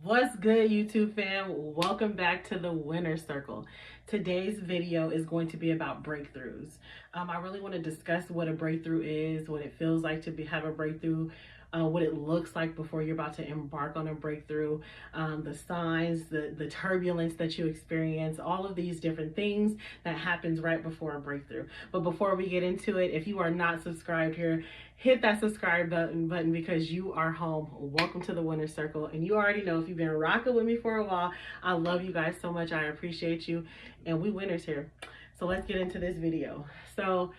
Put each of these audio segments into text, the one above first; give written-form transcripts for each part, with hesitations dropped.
What's good, YouTube fam? Welcome back to the Winner Circle. Today's video is going to be about breakthroughs. I really want to discuss what a breakthrough is, what it feels like to have a breakthrough, what it looks like before you're about to embark on a breakthrough, the signs, the turbulence that you experience, all of these different things that happens right before a breakthrough. But before we get into it, if you are not subscribed here, hit that subscribe button because you are home. Welcome to the Winner Circle. And you already know, if you've been rocking with me for a while, I love you guys so much. I appreciate you. And we winners here. So let's get into this video. So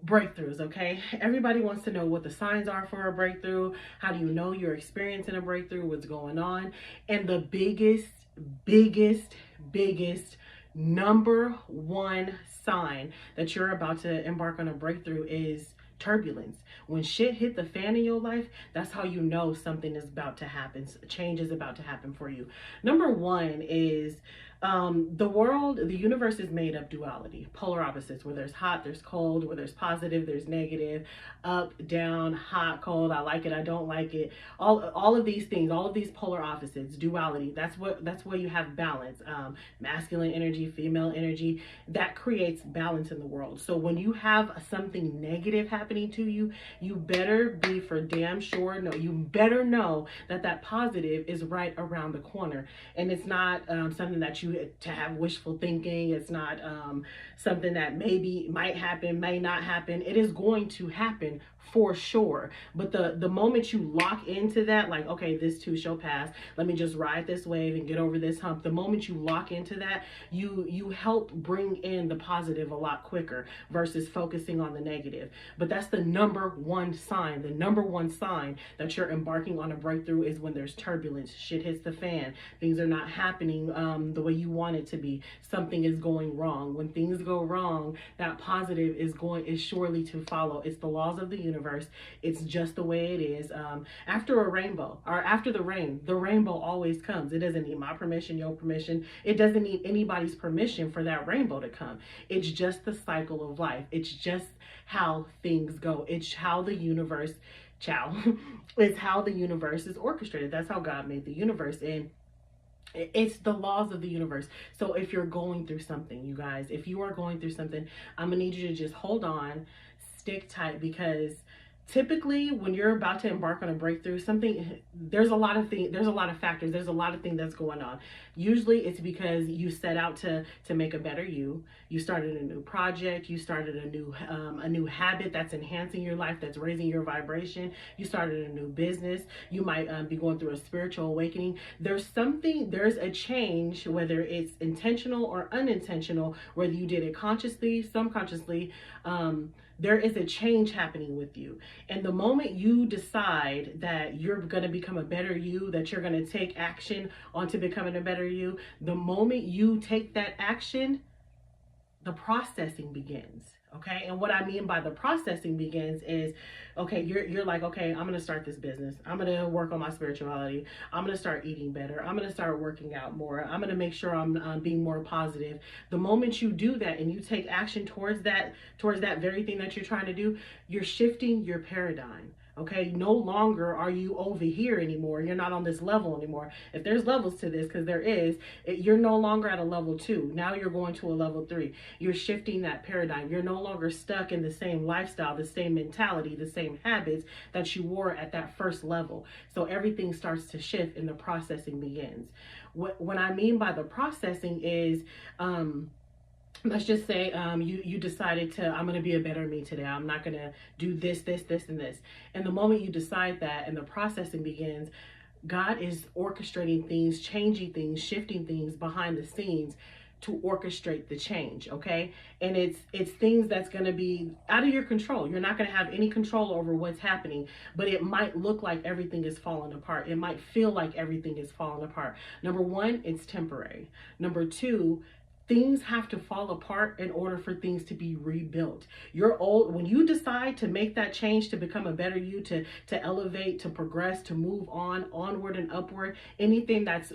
breakthroughs, okay? Everybody wants to know what the signs are for a breakthrough. How do you know you're experiencing a breakthrough? What's going on? And the biggest number one sign that you're about to embark on a breakthrough is turbulence. When shit hit the fan in your life, that's how you know something is about to happen. Change is about to happen for you. Number one is the universe is made of duality, polar opposites, where there's hot, there's cold, where there's positive, there's negative, up, down, hot, cold, I like it, I don't like it. All of these things, all of these polar opposites, duality, that's where you have balance. Masculine energy, female energy, that creates balance in the world. So when you have something negative happening to you, you better be for damn sure, no, you better know that positive is right around the corner. And it's not something that you to have wishful thinking. It's not something that might happen, may not happen. It is going to happen for sure. But the moment you lock into that, like, okay, this too shall pass, let me just ride this wave and get over this hump. The moment you lock into that, you help bring in the positive a lot quicker versus focusing on the negative. But that's the number one sign. The number one sign that you're embarking on a breakthrough is when there's turbulence. Shit hits the fan. Things are not happening the way you want it to be. Something is going wrong. When things go wrong, that positive is surely to follow. It's the laws of the universe. It's just the way it is. After a rainbow, or after the rainbow always comes. It doesn't need my permission, your permission. It doesn't need anybody's permission for that rainbow to come. It's just the cycle of life. It's just how things go. It's how the universe, it's how the universe is orchestrated. That's how God made the universe. And it's the laws of the universe. So if you're going through something, you guys, if you are going through something, I'm gonna need you to just hold on, stick tight, because typically when you're about to embark on a breakthrough, there's a lot of factors, there's a lot of things that's going on. Usually it's because you set out to make a better you started a new project, you started a new habit that's enhancing your life, that's raising your vibration, you started a new business, you might be going through a spiritual awakening. There's a change, whether it's intentional or unintentional, whether you did it consciously, subconsciously, there is a change happening with you. And the moment you decide that you're going to become a better you, that you're going to take action onto becoming a better you, the moment you take that action, the processing begins. Okay. And what I mean by the processing begins is, okay, you're like, okay, I'm going to start this business. I'm going to work on my spirituality. I'm going to start eating better. I'm going to start working out more. I'm going to make sure I'm being more positive. The moment you do that and you take action towards that very thing that you're trying to do, you're shifting your paradigm. Okay, no longer are you over here anymore. You're not on this level anymore. If there's levels to this, because there is, you're no longer at a level 2. Now you're going to a level 3. You're shifting that paradigm. You're no longer stuck in the same lifestyle, the same mentality, the same habits that you wore at that first level. So everything starts to shift and the processing begins. What I mean by the processing is, let's just say you decided to, I'm going to be a better me today. I'm not going to do this, and this. And the moment you decide that and the processing begins, God is orchestrating things, changing things, shifting things behind the scenes to orchestrate the change. Okay. And it's things that's going to be out of your control. You're not going to have any control over what's happening, but it might look like everything is falling apart. It might feel like everything is falling apart. Number one, it's temporary. Number two, things have to fall apart in order for things to be rebuilt. When you decide to make that change, to become a better you, to elevate, to progress, to move onward and upward, anything that's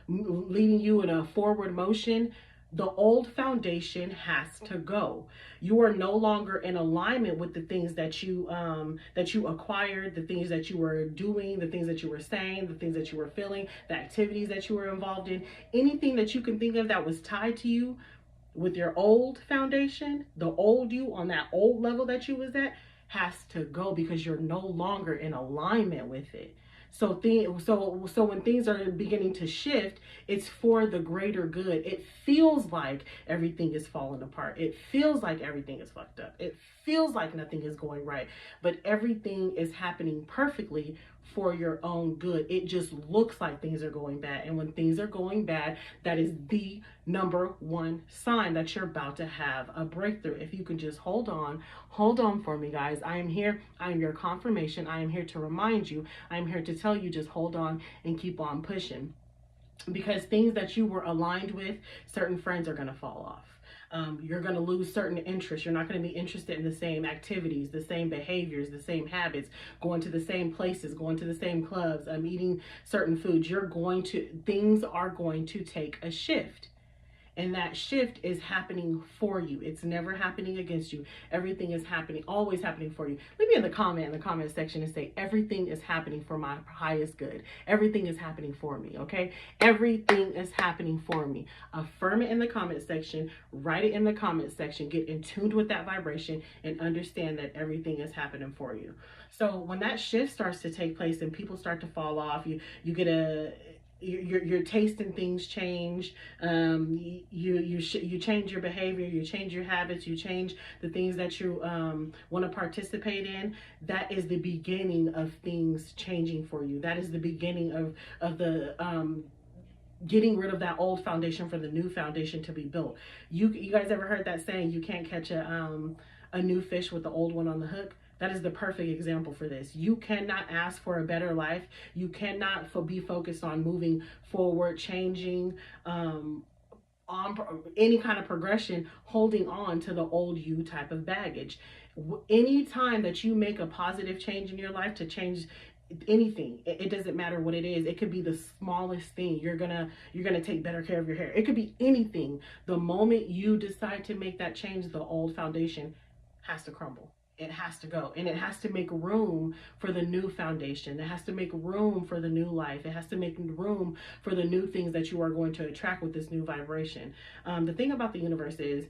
leading you in a forward motion, The old foundation has to go. You are no longer in alignment with the things that you acquired, the things that you were doing, the things that you were saying, the things that you were feeling, the activities that you were involved in. Anything that you can think of that was tied to you with your old foundation, the old you on that old level that you was at, has to go because you're no longer in alignment with it. So when things are beginning to shift, it's for the greater good. It feels like everything is falling apart. It feels like everything is fucked up. It feels like nothing is going right, but everything is happening perfectly for your own good. It just looks like things are going bad. And when things are going bad, that is the number one sign that you're about to have a breakthrough. If you can just hold on for me, guys. I am here. I am your confirmation. I am here to remind you. I am here to tell you, just hold on and keep on pushing. Because things that you were aligned with, certain friends are going to fall off. You're going to lose certain interests. You're not going to be interested in the same activities, the same behaviors, the same habits, going to the same places, going to the same clubs, eating certain foods. Things are going to take a shift. And that shift is happening for you. It's never happening against you. Everything is happening, always happening for you. Leave me in the comment section and say, everything is happening for my highest good. Everything is happening for me, okay? Everything is happening for me. Affirm it in the comment section. Write it in the comment section. Get in tune with that vibration and understand that everything is happening for you. So when that shift starts to take place and people start to fall off, you get your taste in things change. You change your behavior, you change your habits, you change the things that you want to participate in. That is the beginning of things changing for you. That is the beginning of the getting rid of that old foundation for the new foundation to be built. You guys ever heard that saying, you can't catch a new fish with the old one on the hook? That is the perfect example for this. You cannot ask for a better life. You cannot be focused on moving forward, changing, on any kind of progression, holding on to the old you type of baggage. Anytime that you make a positive change in your life, to change anything, it doesn't matter what it is. It could be the smallest thing. You're gonna take better care of your hair. It could be anything. The moment you decide to make that change, the old foundation has to crumble. It has to go, and it has to make room for the new foundation. It has to make room for the new life. It has to make room for the new things that you are going to attract with this new vibration. The thing about the universe is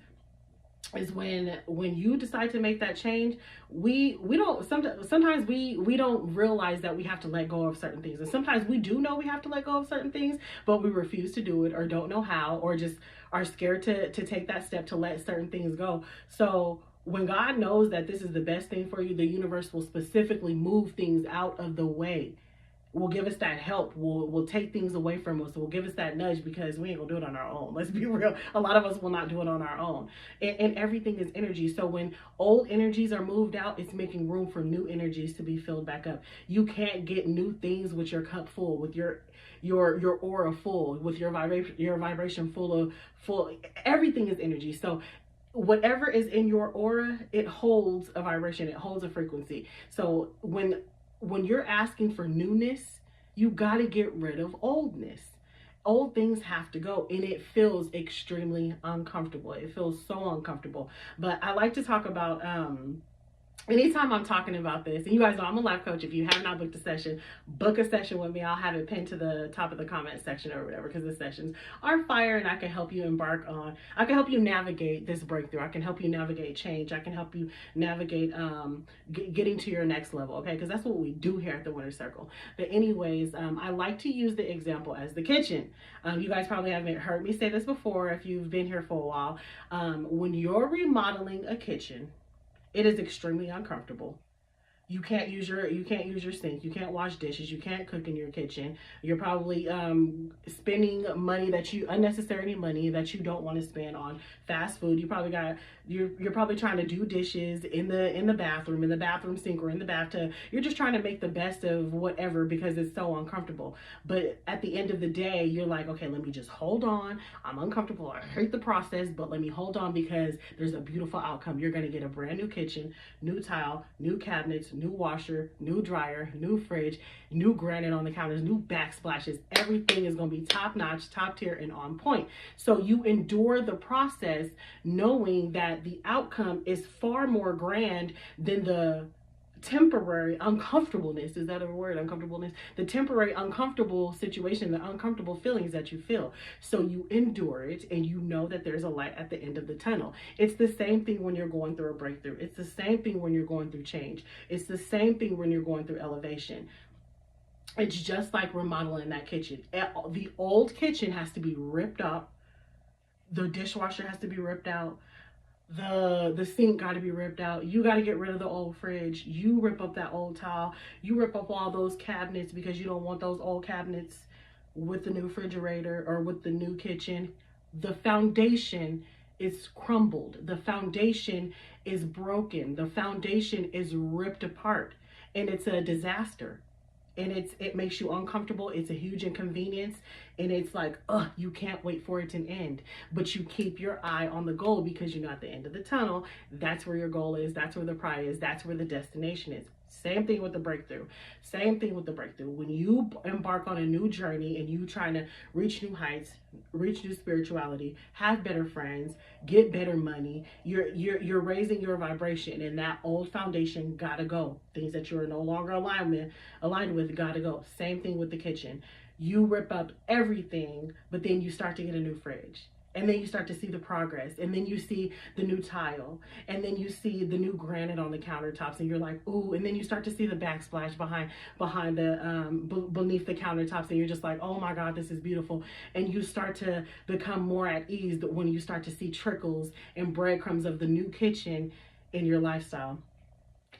when you decide to make that change, we don't sometimes we don't realize that we have to let go of certain things, and sometimes we do know we have to let go of certain things, but we refuse to do it, or don't know how, or just are scared to take that step to let certain things go. So when God knows that this is the best thing for you, the universe will specifically move things out of the way. Will give us that help. Will take things away from us. Will give us that nudge, because we ain't gonna do it on our own. Let's be real. A lot of us will not do it on our own. And everything is energy. So when old energies are moved out, it's making room for new energies to be filled back up. You can't get new things with your cup full, with your aura full, with your vibration full. Everything is energy. So whatever is in your aura, it holds a vibration, it holds a frequency. So when you're asking for newness, you got to get rid of oldness. Old things have to go, and it feels extremely uncomfortable. It feels so uncomfortable. But I like to talk about anytime I'm talking about this, and you guys know I'm a life coach. If you have not booked a session, book a session with me. I'll have it pinned to the top of the comment section or whatever, because the sessions are fire, and I can help you I can help you navigate this breakthrough. I can help you navigate change. I can help you navigate getting to your next level, okay? Because that's what we do here at the Winner Circle. But anyways, I like to use the example as the kitchen. You guys probably haven't heard me say this before if you've been here for a while. When you're remodeling a kitchen, it is extremely uncomfortable. You can't use your sink. You can't wash dishes. You can't cook in your kitchen. You're probably spending unnecessary money that you don't want to spend on fast food. You're probably trying to do dishes in the bathroom sink, or in the bathtub. You're just trying to make the best of whatever, because it's so uncomfortable. But at the end of the day, you're like, okay, let me just hold on. I'm uncomfortable. I hate the process, but let me hold on, because there's a beautiful outcome. You're going to get a brand new kitchen, new tile, new cabinets, new washer, new dryer, new fridge, new granite on the counters, new backsplashes. Everything is going to be top notch, top tier, and on point. So you endure the process knowing that the outcome is far more grand than the temporary uncomfortableness. Is that a word? Uncomfortableness? The temporary uncomfortable situation, the uncomfortable feelings that you feel. So you endure it and you know that there's a light at the end of the tunnel. It's the same thing when you're going through a breakthrough. It's the same thing when you're going through change. It's the same thing when you're going through elevation. It's just like remodeling that kitchen. The old kitchen has to be ripped up. The dishwasher has to be ripped out. The sink got to be ripped out. You got to get rid of the old fridge. You rip up that old tile. You rip up all those cabinets because you don't want those old cabinets with the new refrigerator or with the new kitchen. The foundation is crumbled. The foundation is broken. The foundation is ripped apart, and it's a disaster. And it makes you uncomfortable. It's a huge inconvenience, and it's like, you can't wait for it to end. But you keep your eye on the goal because you know at the end of the tunnel, that's where your goal is, that's where the prize is, that's where the destination is. Same thing with the breakthrough. Same thing with the breakthrough. When you embark on a new journey and you trying to reach new heights, reach new spirituality, have better friends, get better money, you're raising your vibration, and that old foundation gotta go. Things that you're no longer aligned with gotta go. Same thing with the kitchen. You rip up everything, but then you start to get a new fridge. And then you start to see the progress, and then you see the new tile, and then you see the new granite on the countertops, and you're like, ooh, and then you start to see the backsplash behind the beneath the countertops, and you're just like, oh my God, this is beautiful. And you start to become more at ease when you start to see trickles and breadcrumbs of the new kitchen in your lifestyle.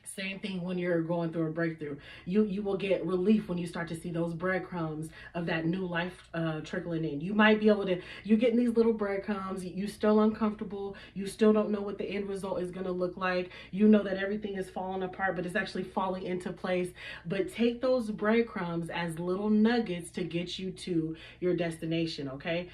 Same thing when you're going through a breakthrough. You will get relief when you start to see those breadcrumbs of that new life trickling in. You might be able to, you're getting these little breadcrumbs. You still uncomfortable. You still don't know what the end result is going to look like. You know that everything is falling apart, but it's actually falling into place. But take those breadcrumbs as little nuggets to get you to your destination, okay?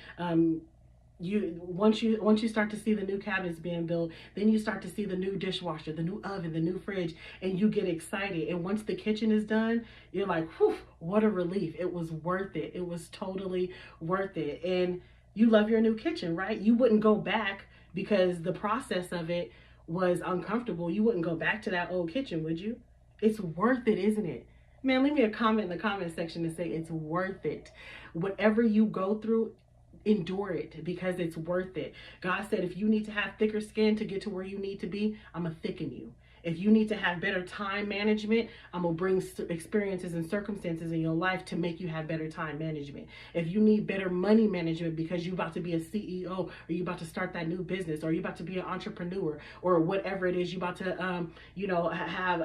Once you start to see the new cabinets being built, then you start to see the new dishwasher, the new oven, the new fridge, and you get excited. And once the kitchen is done, you're like, whew, what a relief. It was worth it. It was totally worth it. And you love your new kitchen, right? You wouldn't go back because the process of it was uncomfortable. You wouldn't go back to that old kitchen, would you? It's worth it, isn't it? Man, leave me a comment in the comment section and say it's worth it. Whatever you go through, endure it because it's worth it. God said, if you need to have thicker skin to get to where you need to be, I'm gonna thicken you. If you need to have better time management, I'm gonna bring experiences and circumstances in your life to make you have better time management. If you need better money management because you're about to be a CEO, or you're about to start that new business, or you're about to be an entrepreneur, or whatever it is, you're about to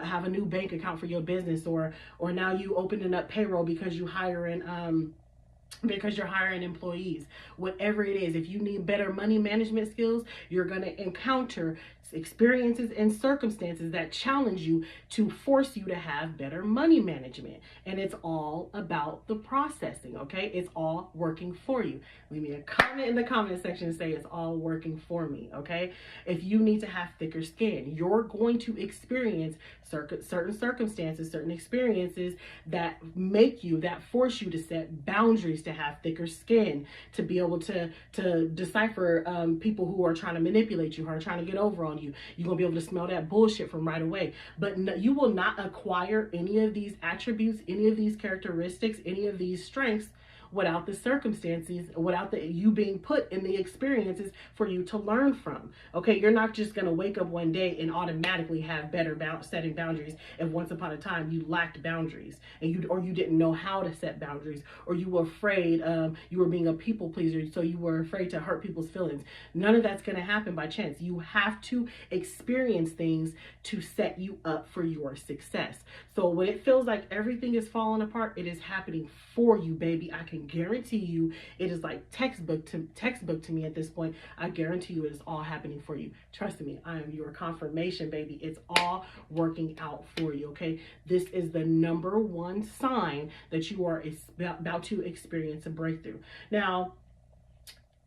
have a new bank account for your business, or now you opening up payroll because you're hiring employees. Whatever it is, if you need better money management skills, you're going to encounter experiences and circumstances that challenge you to force you to have better money management. And it's all about the processing, okay? It's all working for you. Leave me a comment in the comment section and say it's all working for me, okay? If you need to have thicker skin, you're going to experience certain circumstances, certain experiences that force you to set boundaries, to have thicker skin, to be able to decipher people who are trying to manipulate you, who are trying to get over on you. You're going to be able to smell that bullshit from right away. But you will not acquire any of these attributes, any of these characteristics, any of these strengths without the circumstances, without you being put in the experiences for you to learn from. Okay, you're not just going to wake up one day and automatically have better setting boundaries if once upon a time you lacked boundaries and you didn't know how to set boundaries, or you were afraid, you were being a people pleaser, so you were afraid to hurt people's feelings. None of that's going to happen by chance. You have to experience things to set you up for your success. So when it feels like everything is falling apart, it is happening for you, baby. I can guarantee you it is like textbook to me at this point. I guarantee you it is all happening for you. Trust me, I am your confirmation, baby. It's all working out for you, okay? This is the number one sign that you are about to experience a breakthrough. Now,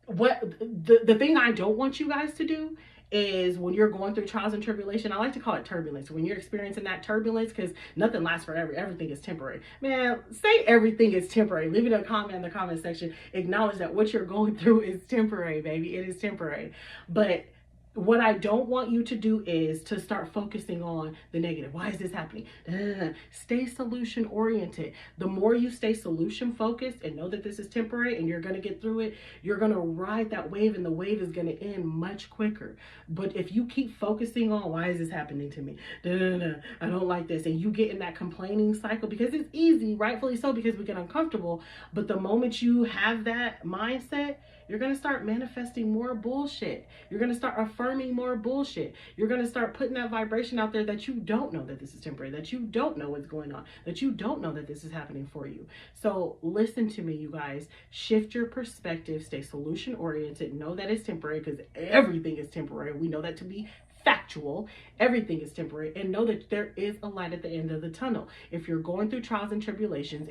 what the thing I don't want you guys to do is when you're going through trials and tribulation. I like to call it turbulence. When you're experiencing that turbulence, because nothing lasts forever. Everything is temporary. Man, say everything is temporary. Leave it a comment in the comment section. Acknowledge that what you're going through is temporary, baby. It is temporary. But what I don't want you to do is to start focusing on the negative. Why is this happening? Stay solution oriented. The more you stay solution focused and know that this is temporary and you're going to get through it, you're going to ride that wave and the wave is going to end much quicker. But if you keep focusing on why is this happening to me? I don't like this. And you get in that complaining cycle, because it's easy, rightfully so, because we get uncomfortable. But the moment you have that mindset, you're going to start manifesting more bullshit. You're going to start affirming more bullshit. You're going to start putting that vibration out there that you don't know that this is temporary, that you don't know what's going on, that you don't know that this is happening for you. So listen to me, you guys. Shift your perspective. Stay solution oriented. Know that it's temporary, because everything is temporary. We know that to be factual. Everything is temporary, and know that there is a light at the end of the tunnel. If you're going through trials and tribulations,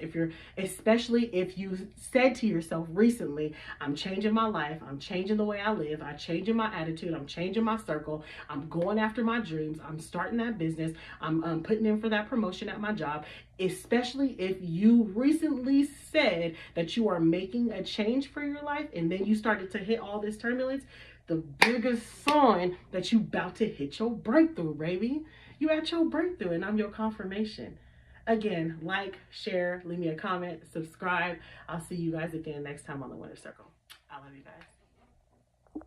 especially if you said to yourself recently, I'm changing my life, I'm changing the way I live, I'm changing my attitude, I'm changing my circle, I'm going after my dreams, I'm starting that business, I'm putting in for that promotion at my job, especially if you recently said that you are making a change for your life and then you started to hit all this turbulence, the biggest sign that you about to hit your breakthrough, baby. You at your breakthrough, and I'm your confirmation. Again, like, share, leave me a comment, subscribe. I'll see you guys again next time on the Winner Circle. I love you guys.